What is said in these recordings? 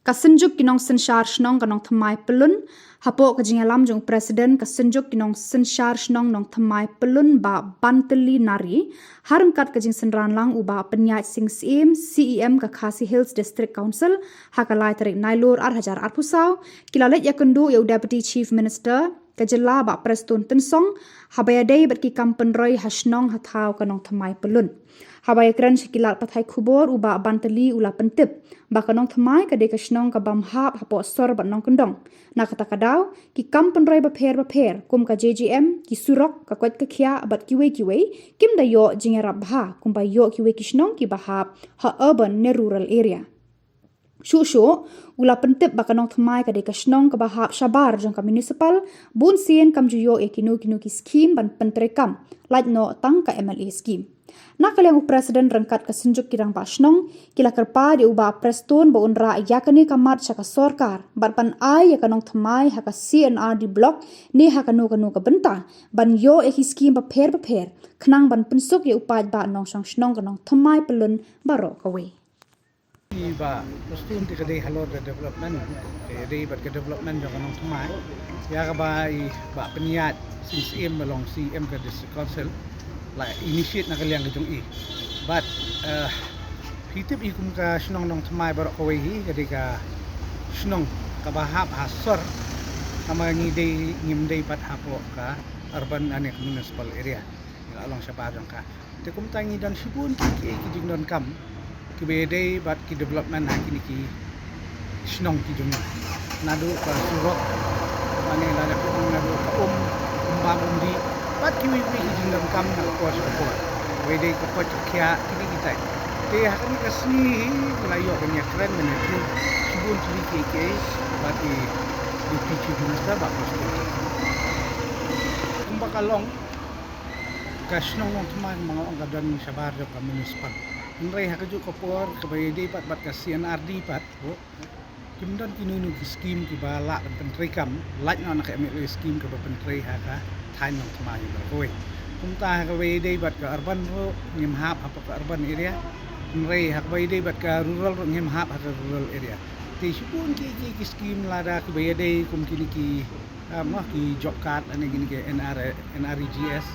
Kasenjuk kinong sensyar shnong kanong thamai pelun hapo kajingalam jong presiden kasenjuk kinong sensyar shnong nong thamai pelun ba banteli nari harengkat kajing senran lang uba penyait sing CEM ka Khasi Hills District Council hakalai tarik nailur hajar pusau kilalet yakundu ya deputy chief minister kajela ba prestun tensong habayadei berki kampen roy hasnong hathau kanong thamai pelun habaya kran shikilat pathai khubor uba banteli ula pentip ba kanong thamai kade kasnong ka bamhap hapo sor bat nong kendong na kata kadau ki kampen roy ba pher kum ka JGM ki surok ka kwat ka khia bat kiwe kim da yo jingera bha kum ba yo kiwe kisnong ki bahap ha urban ne rural area Shusho, ula pentip bakanong thamai kade kasnong ka bahap shabar jong ka municipal bun sien kam juyo kinu ki scheme ban pentrekam like no tang ka MLA scheme. Nakaliang presiden rengkat kesenjuk kirang basnong kila kerpa di ubah preston ba unra yakani kamat saka sorkar ban ai yakanong thamai haka CNR di blok ni hakanu ka benta ban yo scheme ba pher khnang ban pensuk ya upaj ba nong snong kanong thamai pelun baro kawe. Ba pastun ti kadai halor da development dei bat ke development jong kanong thamai ya ka ba peniat CM balong CM ka district council la initiate na kaliang jong but hitip kum ka snong nong thamai baro ko hi kadai ka snong ka bahap hasor kama ngi dei ngim dei pat hapo ka urban ane municipal area along sa barang ka te kum tangi dan sibun ki jing don kam kibede bat ki development hakini ki snong ki jung nadu ka surok mane la ko nadu ka umbang di bat ki wi jing dam kam na ko so wede ko ko kya kini kita te hakani ka sni la yo ka nya kren mene ki subun ti ki bat ki chief minister ba ko umbakalong ka snong ng tuman mga ongadan sa baryo ka municipal Nrai hakaju kopor kabayade pat ka CNRD pat ho kimdan kinunu scheme ki bala pentrekam like na ka MLA scheme ka pentrei haka thain nong thamai berkoi kumta kabayade pat ka urban ro ngimhap apa ka urban area nrai hakbayade pat ka rural ro ngimhap ka rural area ti sipun ki scheme lada kabayade kum kini ki ki job card ane gini ke NREGS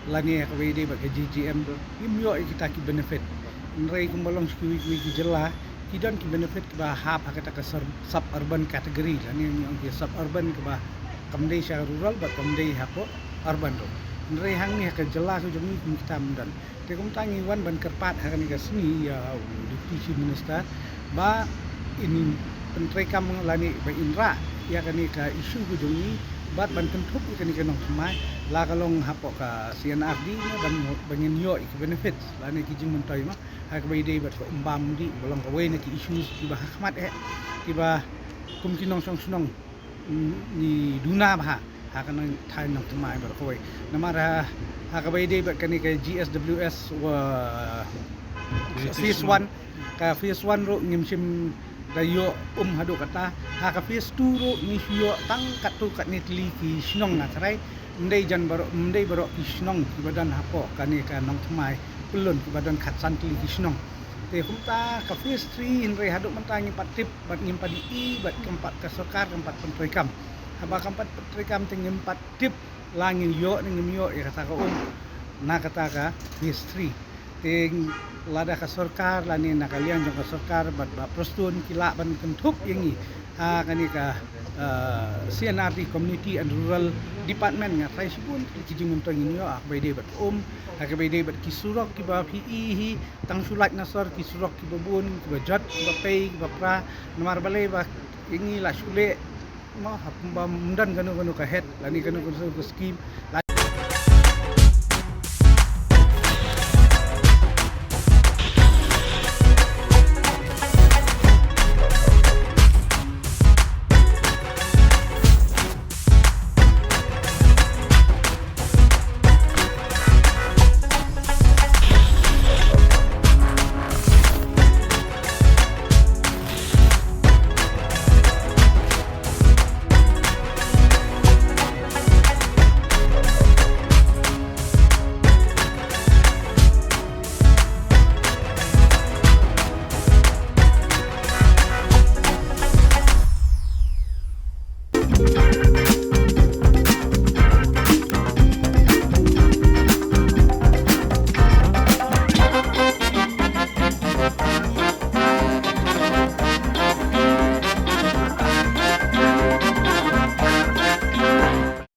lani kabayade pat ka GGM imyo kita ki benefit Nrai kumbalong kiwi ki jela kidan ki benefit ki ba hap hakata ka sub urban category lani ang ki sub urban ki ba kamdei sya rural ba kamdei hapo urban ro nrai hang ni ka jela ko jami kum kita mundan te kum tangi wan ban kerpat hakani ka sini ya deputy chief minister ba ini pentrekam lani ba inra ya kani ka isu ko jami bat ban kentup kani kanong thamai la kalong hapo ka CNRD na ban bangin yo ki benefit lani ki jing mentoy ma hakbayde bat ko umbam di bolong ka way na ki issues ki ba hakmat ki ba kum kinong snong ni duna ba hakanang thai nong thamai bar ko way namara hakbayde bat kani ka GSWS wa phase 1 ka phase 1 ro ngimsim dayo hadu kata haka phase 2 ro ni hiyo tang katu kat nitli ki snong na trai ndai baro ki snong ki badan hapo kani ka nong thamai pelun ki badan khat santli ki snong te humta ka phase 3 inre hadu mantangi patip bat ngimpadi bat keempat ka sokar keempat pentrekam haba keempat pentrekam tingim patip langin yo ning yo ya kata ka na kata ka phase 3 ting lada ka sorkar lani nakalian jong ka sorkar bat ba prostun kila ban kentup yangi kani ka CNRD Community and Rural Department nga try sibun ki jing montong inyo akbayde bat akbayde bat kisurok ki ba hi tang sulat nasor kisurok ki babun ki ba jot ki ba pay ki ba pra namar balay ba yangi la sule mo hapum ba mundan ganu ka head lani ganu scheme